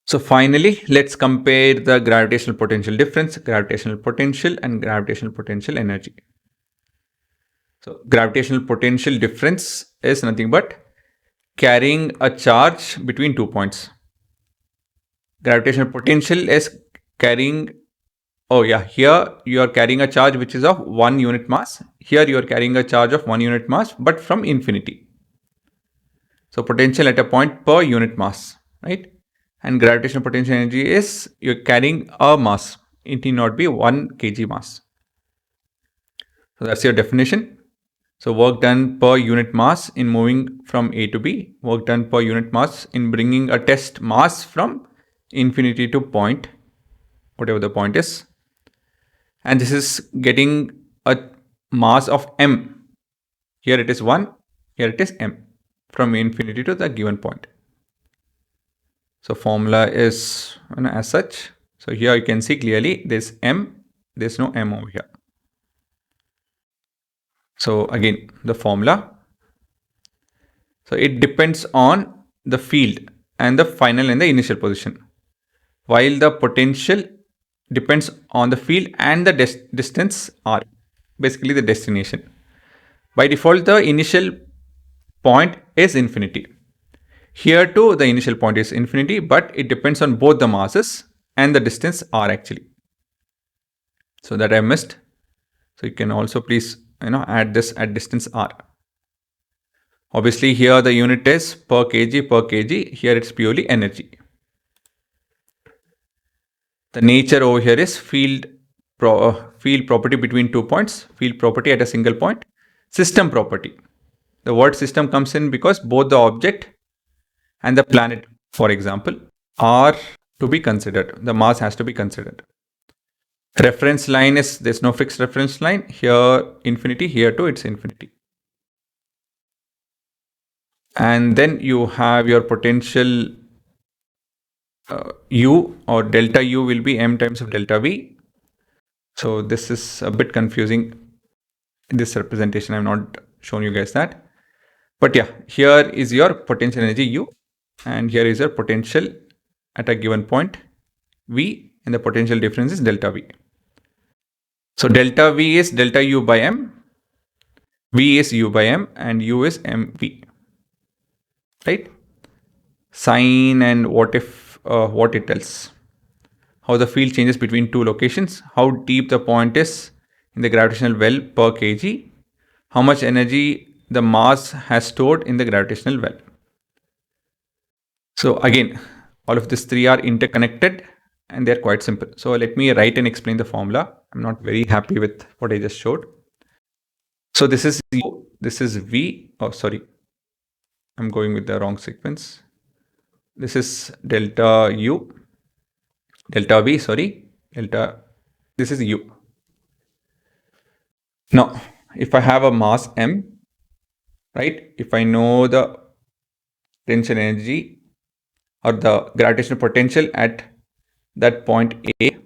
So finally, let's compare the gravitational potential difference, gravitational potential and gravitational potential energy. So gravitational potential difference is nothing but carrying a charge between 2 points. Gravitational potential is carrying, oh yeah, here you are carrying a charge which is of 1 unit mass. Here you are carrying a charge of 1 unit mass, but from infinity. So potential at a point per unit mass, right? And gravitational potential energy is you're carrying a mass. It need not be 1 kg mass. So that's your definition. So work done per unit mass in moving from A to B. Work done per unit mass in bringing a test mass from infinity to point, whatever the point is. And this is getting a mass of m. Here it is 1, here it is m from infinity to the given point. So formula is as such. So here you can see clearly this m, there's no m over here. So again, the formula. So it depends on the field and the final and the initial position, while the potential depends on the field and the distance r, basically the destination. By default, the initial point is infinity. Here too, the initial point is infinity, but it depends on both the masses and the distance r actually. So that I missed. So you can also please add this at distance r. Obviously here the unit is per kg. Here it's purely energy. The nature over here is field property between 2 points, field property at a single point, system property. The word system comes in because both the object and the planet, for example, are to be considered. The mass has to be considered. Reference line is, there's no fixed reference line. Here infinity, here too it's infinity. And then you have your potential U or delta U will be m times of delta V. So this is a bit confusing in this representation. I've not shown you guys that. But yeah, here is your potential energy U and here is your potential at a given point V, and the potential difference is delta V. So delta V is delta U by M, V is U by M, and U is MV. Right? Sign and what if, what it tells. How the field changes between two locations, how deep the point is in the gravitational well per kg, how much energy the mass has stored in the gravitational well. So again, all of these three are interconnected and they're quite simple. So let me write and explain the formula. I'm not very happy with what I just showed. So this is U, this is V. Oh, sorry. I'm going with the wrong sequence. This is delta U, delta V, sorry, delta, this is U. Now, if I have a mass M, right, if I know the potential energy or the gravitational potential at that point A,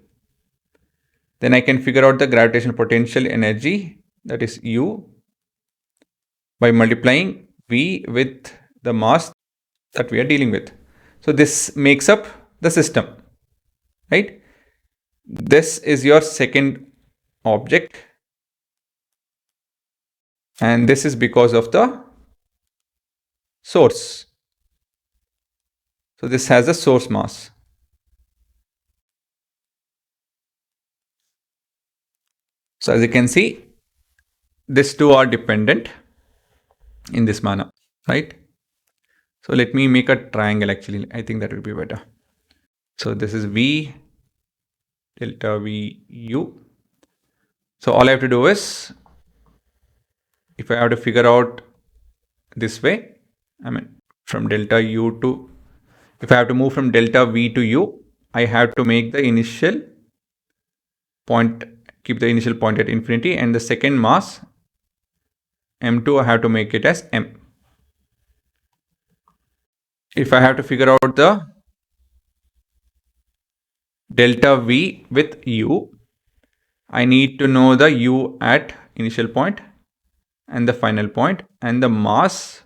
then I can figure out the gravitational potential energy, that is U, by multiplying V with the mass that we are dealing with. So this makes up the system, right? This is your second object, and this is because of the source. So this has a source mass. So as you can see, these two are dependent in this manner, right? So let me make a triangle actually. I think that will be better. So this is V, delta V U. So all I have to do is, if I have to figure out this way, I mean from delta U to, if I have to move from delta V to U, I have to make the initial point, keep the initial point at infinity, and the second mass M2 I have to make it as M. If I have to figure out the delta V with U, I need to know the U at initial point and the final point and the mass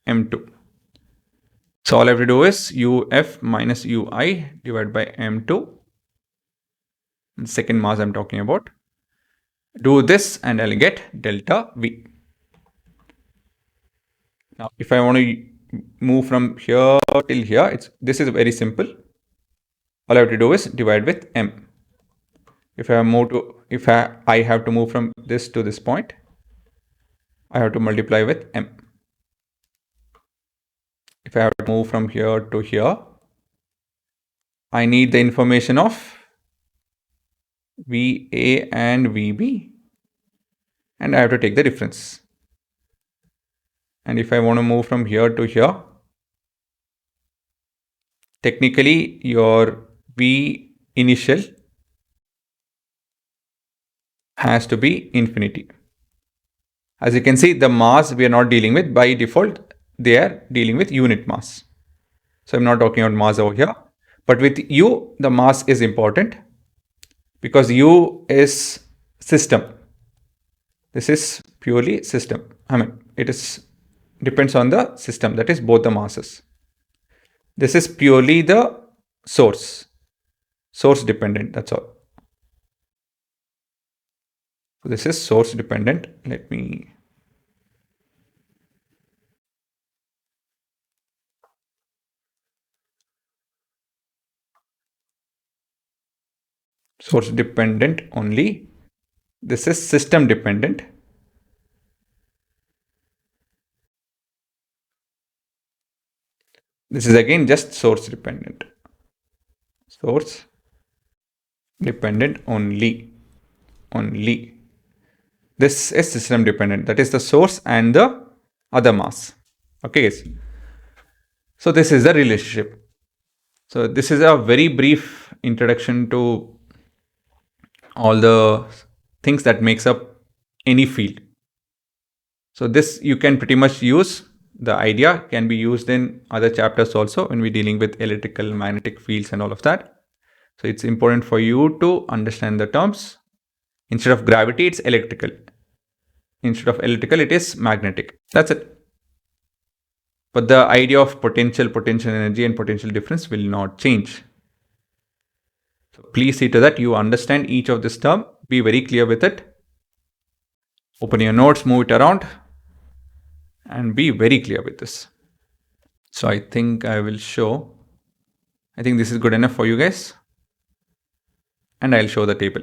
M2. So all I have to do is UF minus UI divided by M2. The second mass I'm talking about. Do this and I'll get delta V. Now, if I want to move from here till here, this is very simple. All I have to do is divide with M. If I have to move from this to this point, I have to multiply with M. If I have to move from here to here, I need the information of VA and VB, and I have to take the difference. And if I want to move from here to here, technically your V initial has to be infinity. As you can see, the mass we are not dealing with. By default, they are dealing with unit mass. So I'm not talking about mass over here. But with U, the mass is important because U is system. This is purely system. It depends on the system, that is both the masses. This is purely the source dependent, that's all. So this is source dependent. Let me source dependent only. This is system dependent. This is again just source dependent. Source dependent only. This is system dependent. That is the source and the other mass. Okay, guys. So this is the relationship. So this is a very brief introduction to all the things that makes up any field. So this you can pretty much use. The idea can be used in other chapters also when we're dealing with electrical, magnetic fields and all of that. So it's important for you to understand the terms. Instead of gravity, it's electrical. Instead of electrical, it is magnetic. That's it. But the idea of potential energy and potential difference will not change. So please see to that you understand each of this term. Be very clear with it. Open your notes, move it around, and be very clear with this. So I think I will show. I think this is good enough for you guys. And I'll show the table.